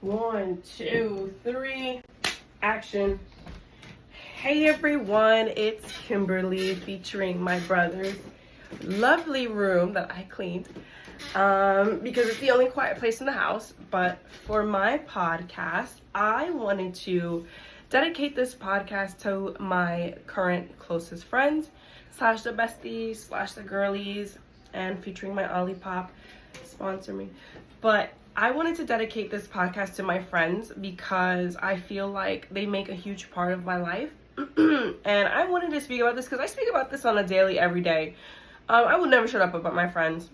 One, two, three, action. Hey everyone, it's Kimberly featuring my brother's lovely room that I cleaned because it's the only quiet place in the house. But for my podcast, I wanted to dedicate this podcast to my current closest friends slash the besties slash the girlies, and featuring my Olipop, sponsor me. But I wanted to dedicate this podcast to my friends because I feel like they make a huge part of my life. And I wanted to speak about this because I speak about this on a daily, every day. I will never shut up about my friends.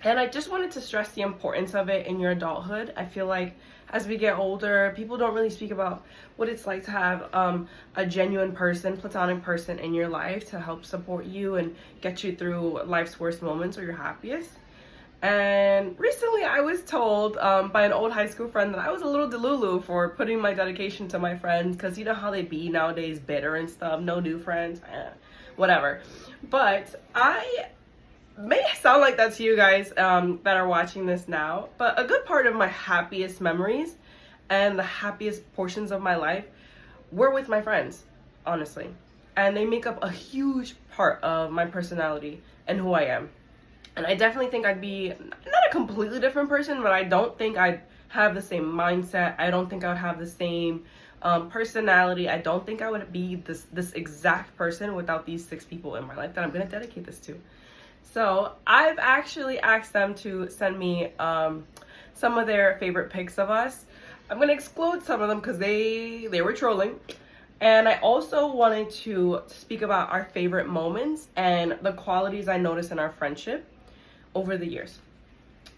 And I just wanted to stress the importance of it in your adulthood. I feel like as we get older, people don't really speak about what it's like to have a genuine person, platonic person in your life to help support you and get you through life's worst moments or your happiest. And recently I was told by an old high school friend that I was a little delulu for putting my dedication to my friends, because you know how they be nowadays, bitter and stuff, no new friends, whatever. But I may sound like that to you guys that are watching this now, but a good part of my happiest memories and the happiest portions of my life were with my friends, honestly. And they make up a huge part of my personality and who I am. And I definitely think I'd be not a completely different person, but I don't think I'd have the same mindset. I don't think I would have the same personality. I don't think I would be this exact person without these 6 people in my life that I'm going to dedicate this to. So I've actually asked them to send me some of their favorite pics of us. I'm going to exclude some of them because they were trolling. And I also wanted to speak about our favorite moments and the qualities I noticed in our friendship over the years.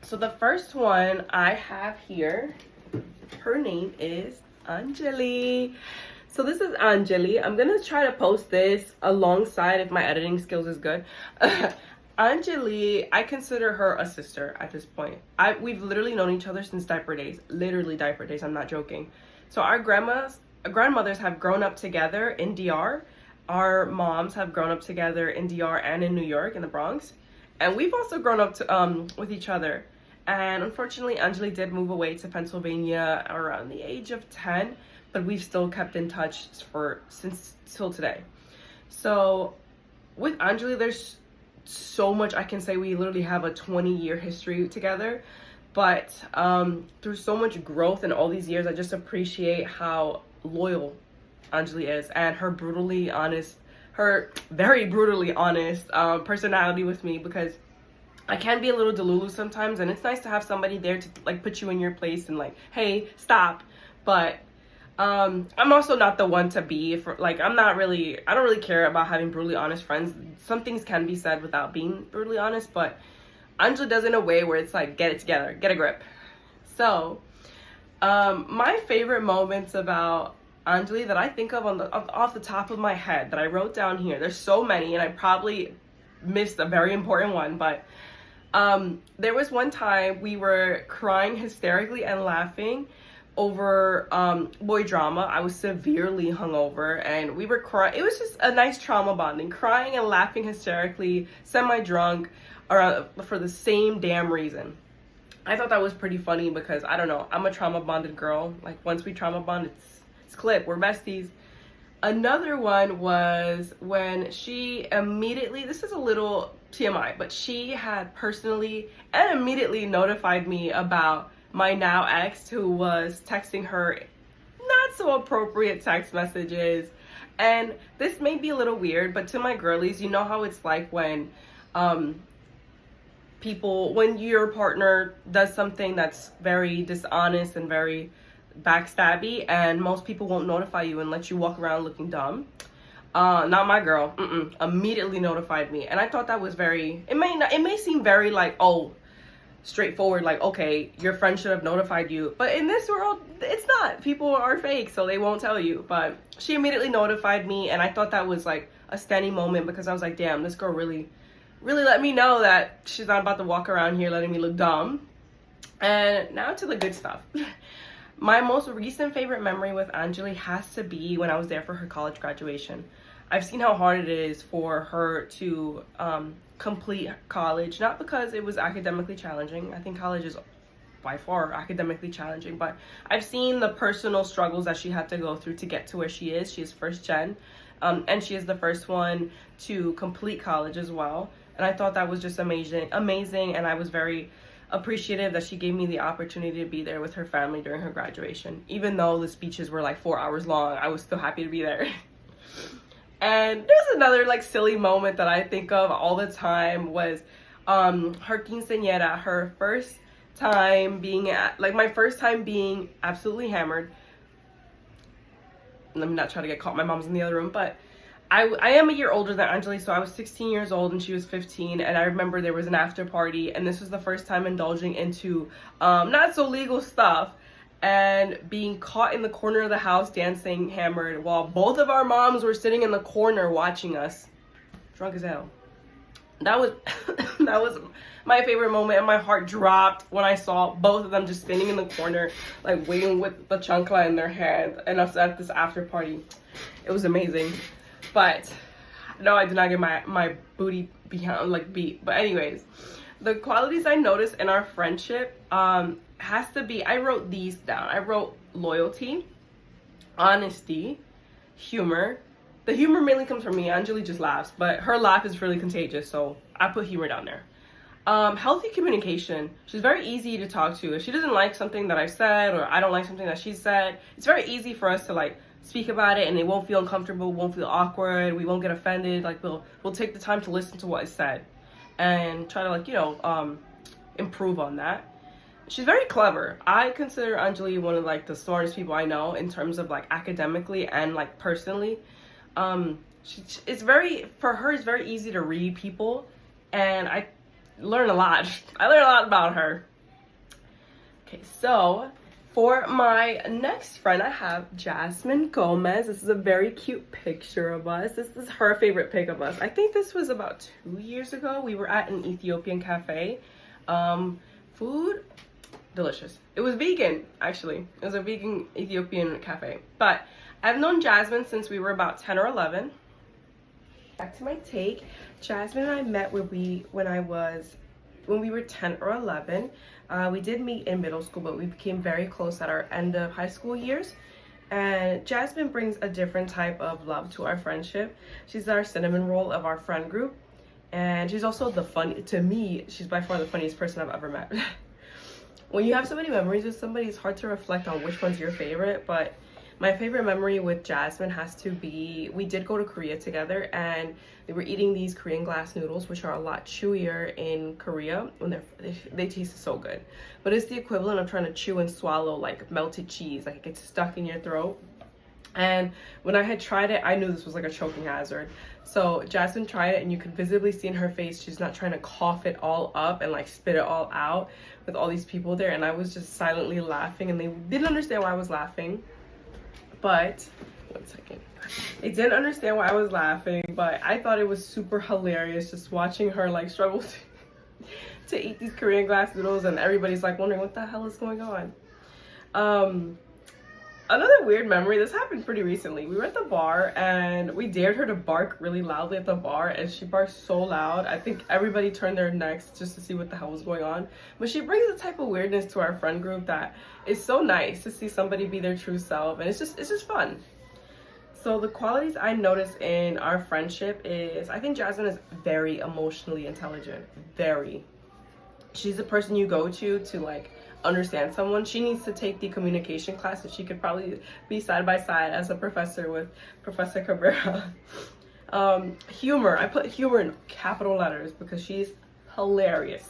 So the first one I have here, her name is Anjali. So this is Anjali. I'm gonna try to post this alongside if my editing skills is good. Anjali, I consider her a sister at this point. We've literally known each other since diaper days. Literally diaper days, I'm not joking. So our grandmothers have grown up together in DR. Our moms have grown up together in DR and in New York, in the Bronx. And we've also grown up with each other. And unfortunately, Anjali did move away to Pennsylvania around the age of 10, but we've still kept in touch since till today. So with Anjali, there's so much I can say. We literally have a 20-year history together. But through so much growth in all these years, I just appreciate how loyal Anjali is, and her very brutally honest personality with me, because I can be a little delulu sometimes, and it's nice to have somebody there to like put you in your place and like, hey, stop. But I'm also not the one to be for like, I don't really care about having brutally honest friends. Some things can be said without being brutally honest, but Anjali does it in a way where it's like, get it together, get a grip. So my favorite moments about Anjali that I think of off the top of my head that I wrote down here, there's so many, and I probably missed a very important one, but there was one time we were crying hysterically and laughing over boy drama. I was severely hungover and we were crying. It was just a nice trauma bonding, crying and laughing hysterically, semi-drunk, for the same damn reason. I thought that was pretty funny because, I don't know, I'm a trauma bonded girl. Like, once we trauma bond, it's clip, we're besties. Another one was when she immediately, this is a little TMI, but she had personally and immediately notified me about my now ex, who was texting her not so appropriate text messages. And this may be a little weird, but to my girlies, you know how it's like when when your partner does something that's very dishonest and very backstabby, and most people won't notify you and let you walk around looking dumb. Not my girl. Immediately notified me, and I thought that was it may seem very like, oh, straightforward, like, okay, your friend should have notified you, but in this world it's not. People are fake, so they won't tell you. But she immediately notified me, and I thought that was like a standing moment, because I was like, damn, this girl really let me know that she's not about to walk around here letting me look dumb. And now to the good stuff. My most recent favorite memory with Anjali has to be when I was there for her college graduation. I've seen how hard it is for her to complete college, not because it was academically challenging. I think college is by far academically challenging, but I've seen the personal struggles that she had to go through to get to where she is. She is first gen, and she is the first one to complete college as well. And I thought that was just amazing, and I was very appreciative that she gave me the opportunity to be there with her family during her graduation. Even though the speeches were like 4 hours long, I was still happy to be there. And there's another like silly moment that I think of all the time was her quinceañera, her first time being my first time being absolutely hammered. Let me not try to get caught. My mom's in the other room, but I am a year older than Anjali, so I was 16 years old and she was 15, and I remember there was an after party, and this was the first time indulging into not so legal stuff and being caught in the corner of the house dancing hammered while both of our moms were sitting in the corner watching us, drunk as hell. That was that was my favorite moment, and my heart dropped when I saw both of them just standing in the corner, like waiting with the chancla in their hand, and us at this after party. It was amazing. But no, I did not get my booty beat. But anyways, the qualities I noticed in our friendship has to be, I wrote these down. I wrote loyalty, honesty, humor. The humor mainly comes from me. Anjali just laughs, but her laugh is really contagious, so I put humor down there. Healthy communication. She's very easy to talk to. If she doesn't like something that I said, or I don't like something that she said, it's very easy for us to like speak about it, and it won't feel uncomfortable, won't feel awkward, we won't get offended. Like we'll take the time to listen to what is said and try to like, you know, improve on that. She's very clever. I consider Anjali one of like the smartest people I know in terms of like academically and like personally. It's very, for her, it's very easy to read people, and I learn a lot. I learn a lot about her. Okay, so for my next friend, I have Jasmine Gomez. This is a very cute picture of us. This is her favorite pic of us. I think this was about 2 years ago. We were at an Ethiopian cafe. Food, delicious. It was vegan, actually. It was a vegan Ethiopian cafe. But I've known Jasmine since we were about 10 or 11. Back to my take. Jasmine and I met when we were 10 or 11. We did meet in middle school, but we became very close at our end of high school years. And Jasmine brings a different type of love to our friendship. She's our cinnamon roll of our friend group. And she's also to me, she's by far the funniest person I've ever met. When you have so many memories with somebody, it's hard to reflect on which one's your favorite, but my favorite memory with Jasmine has to be, we did go to Korea together, and we were eating these Korean glass noodles, which are a lot chewier in Korea when they taste so good. But it's the equivalent of trying to chew and swallow like melted cheese, like it gets stuck in your throat. And when I had tried it, I knew this was like a choking hazard. So Jasmine tried it, and you could visibly see in her face she's not trying to cough it all up and like spit it all out with all these people there. And I was just silently laughing, and they didn't understand why I was laughing. But, one second. They didn't understand why I was laughing, but I thought it was super hilarious just watching her like struggle to eat these Korean glass noodles, and everybody's like wondering what the hell is going on. Another weird memory, this happened pretty recently. We were at the bar, and we dared her to bark really loudly at the bar, and she barked so loud. I think everybody turned their necks just to see what the hell was going on. But she brings a type of weirdness to our friend group that is so nice to see somebody be their true self, and it's just fun. So the qualities I notice in our friendship is, I think Jasmine is very emotionally intelligent. Very. She's the person you go to like understand someone. She needs to take the communication class, so she could probably be side by side as a professor with Professor Cabrera. Humor, I put humor in capital letters because she's hilarious.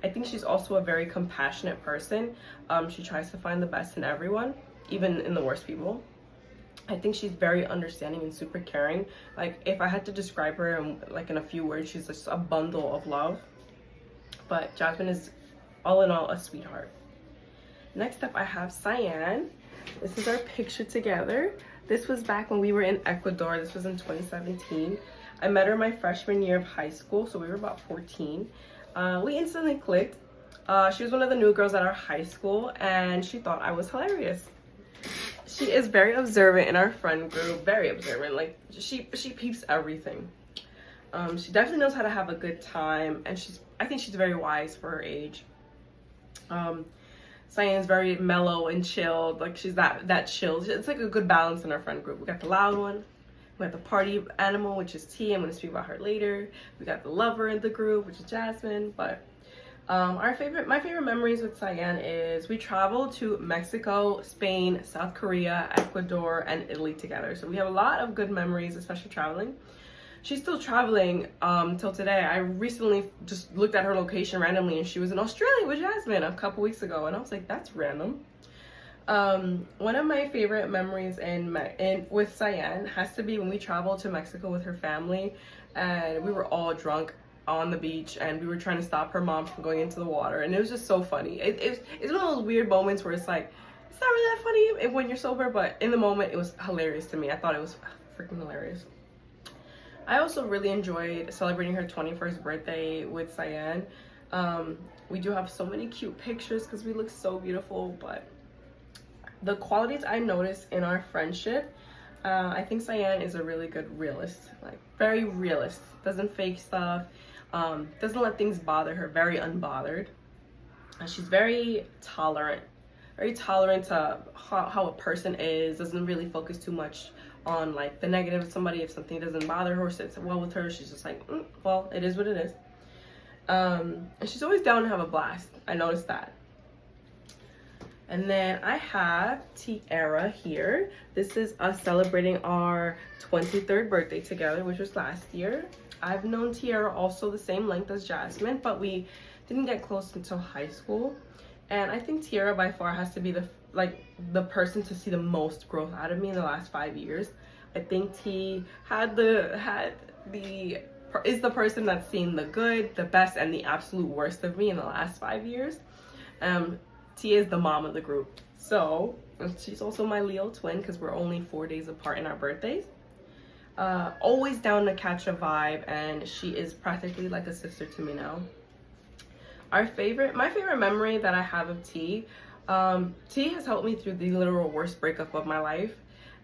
I think she's also a very compassionate person. She tries to find the best in everyone, even in the worst people. I think she's very understanding and super caring. Like if I had to describe her in a few words, she's just a bundle of love. But Jasmine is all in all a sweetheart. Next up, I have Cyan. This is our picture together. This was back when we were in Ecuador. This was in 2017. I met her my freshman year of high school, so we were about 14. We instantly clicked. She was one of the new girls at our high school, and she thought I was hilarious. She is very observant in our friend group, very observant. Like she peeps everything. She definitely knows how to have a good time, and I think she's very wise for her age. Cyan's very mellow and chilled. Like she's that chill. It's like a good balance in our friend group. We got the loud one. We got the party animal, which is T. I'm going to speak about her later. We got the lover in the group, which is Jasmine. But my favorite memories with Cyan is we traveled to Mexico, Spain, South Korea, Ecuador, and Italy together. So we have a lot of good memories, especially traveling. She's still traveling till today. I recently just looked at her location randomly, and she was in Australia with Jasmine a couple weeks ago, and I was like, that's random. One of my favorite memories with Cyan has to be when we traveled to Mexico with her family, and we were all drunk on the beach, and we were trying to stop her mom from going into the water, and it was just so funny. It's one of those weird moments where it's like, it's not really that funny when you're sober, but in the moment it was hilarious to me. I thought it was freaking hilarious. I also really enjoyed celebrating her 21st birthday with Cyan. We do have so many cute pictures because we look so beautiful, but the qualities I noticed in our friendship, I think Cyan is a really good realist, like very realist, doesn't fake stuff, doesn't let things bother her, very unbothered. She's very tolerant to how a person is, doesn't really focus too much on like the negative of somebody. If something doesn't bother her or sits well with her, she's just like, well, it is what it is. And she's always down to have a blast. I noticed that. And then I have Tiara here. This is us celebrating our 23rd birthday together, which was last year. I've known Tiara also the same length as Jasmine, but we didn't get close until high school. And I think Tiara by far has to be the person to see the most growth out of me in the last 5 years. I think T is the person that's seen the good, the best, and the absolute worst of me in the last 5 years. T is the mom of the group. So she's also my Leo twin because we're only 4 days apart in our birthdays. Always down to catch a vibe, and she is practically like a sister to me now. My favorite memory that I have of T has helped me through the literal worst breakup of my life.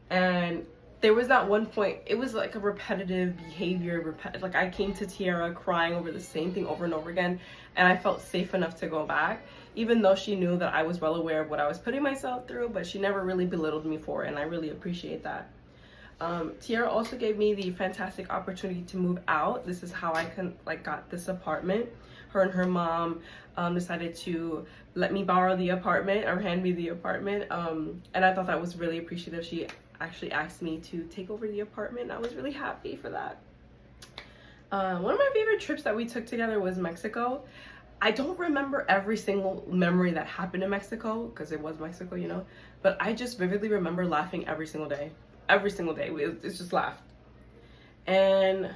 And there was that one point, it was like a repetitive behavior, like I came to Tiara crying over the same thing over and over again, and I felt safe enough to go back, even though she knew that I was well aware of what I was putting myself through, but she never really belittled me for it, and I really appreciate that. Tiara also gave me the fantastic opportunity to move out. This is how I got this apartment. Her and her mom decided to let me borrow the apartment or hand me the apartment, and I thought that was really appreciative. She actually asked me to take over the apartment, and I was really happy for that. One of my favorite trips that we took together was Mexico. I don't remember every single memory that happened in Mexico because it was Mexico, you know, but I just vividly remember laughing every single day. It's just laugh. And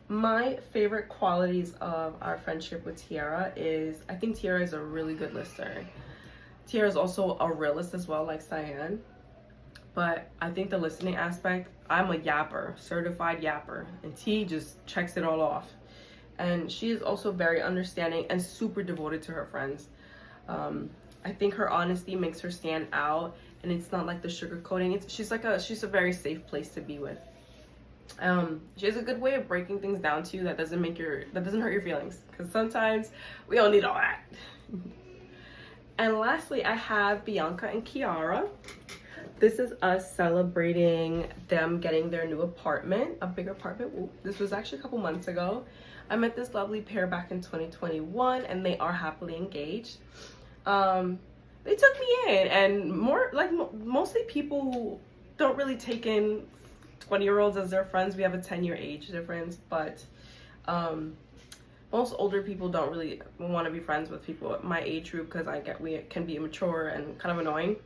my favorite qualities of our friendship with Tiara is, I think Tiara is a really good listener. Tiara is also a realist as well, like Cyan. But I think the listening aspect, I'm a yapper, certified yapper, and T just checks it all off. And she is also very understanding and super devoted to her friends. I think her honesty makes her stand out, and it's not like the sugarcoating. She's a very safe place to be with. She has a good way of breaking things down to you that doesn't hurt your feelings, because sometimes we don't need all that. And lastly, I have Bianca and Kiara. This is us celebrating them getting their new apartment, a bigger apartment. Ooh, this was actually a couple months ago. I met this lovely pair back in 2021, and they are happily engaged. They took me in, and mostly people who don't really take in 20-year-olds as their friends. We have a 10-year age difference, but most older people don't really want to be friends with people at my age group because we can be immature and kind of annoying.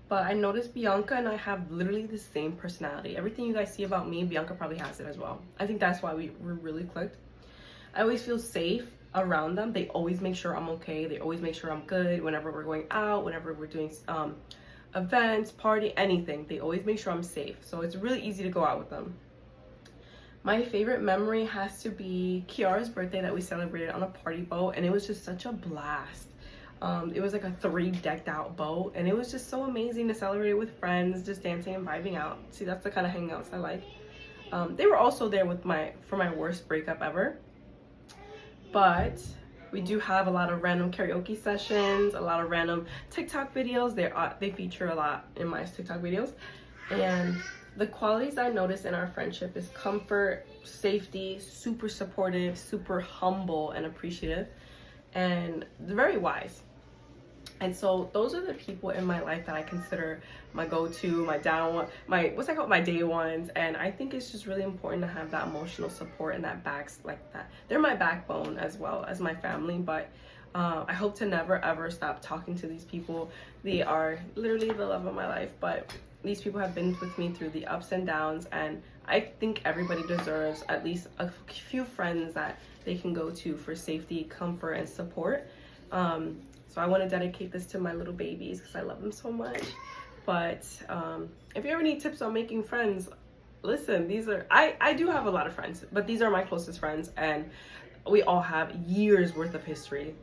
But I noticed Bianca and I have literally the same personality. Everything you guys see about me, Bianca probably has it as well. I think that's why we're really clicked. I always feel safe around them. They always make sure I'm okay. They always make sure I'm good whenever we're going out, whenever we're doing events, party, anything. They always make sure I'm safe. So it's really easy to go out with them. My favorite memory has to be Kiara's birthday that we celebrated on a party boat, and it was just such a blast. It was like a 3 decked out boat, and it was just so amazing to celebrate it with friends, just dancing and vibing out. See, that's the kind of hangouts I like. They were also there for my worst breakup ever. But We do have a lot of random karaoke sessions, a lot of random TikTok videos. They feature a lot in my TikTok videos. And the qualities I notice in our friendship is comfort, safety, super supportive, super humble and appreciative, and very wise. And so those are the people in my life that I consider my go-to, my my day ones. And I think it's just really important to have that emotional support and that that. They're my backbone as well as my family, but I hope to never ever stop talking to these people. They are literally the love of my life, but these people have been with me through the ups and downs, and I think everybody deserves at least a few friends that they can go to for safety, comfort, and support. So I want to dedicate this to my little babies because I love them so much. But if you ever need tips on making friends, listen, I do have a lot of friends, but these are my closest friends, and we all have years worth of history.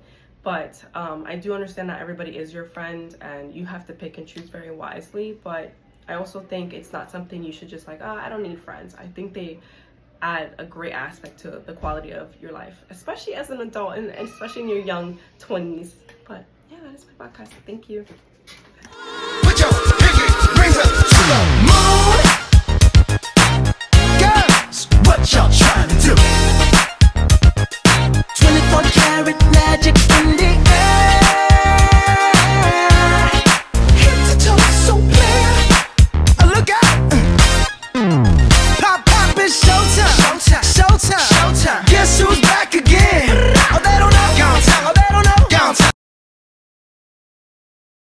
But I do understand that everybody is your friend and you have to pick and choose very wisely. But I also think it's not something you should just like, I don't need friends. I think they add a great aspect to the quality of your life, especially as an adult and especially in your young 20s. But yeah, that is my podcast. Thank you.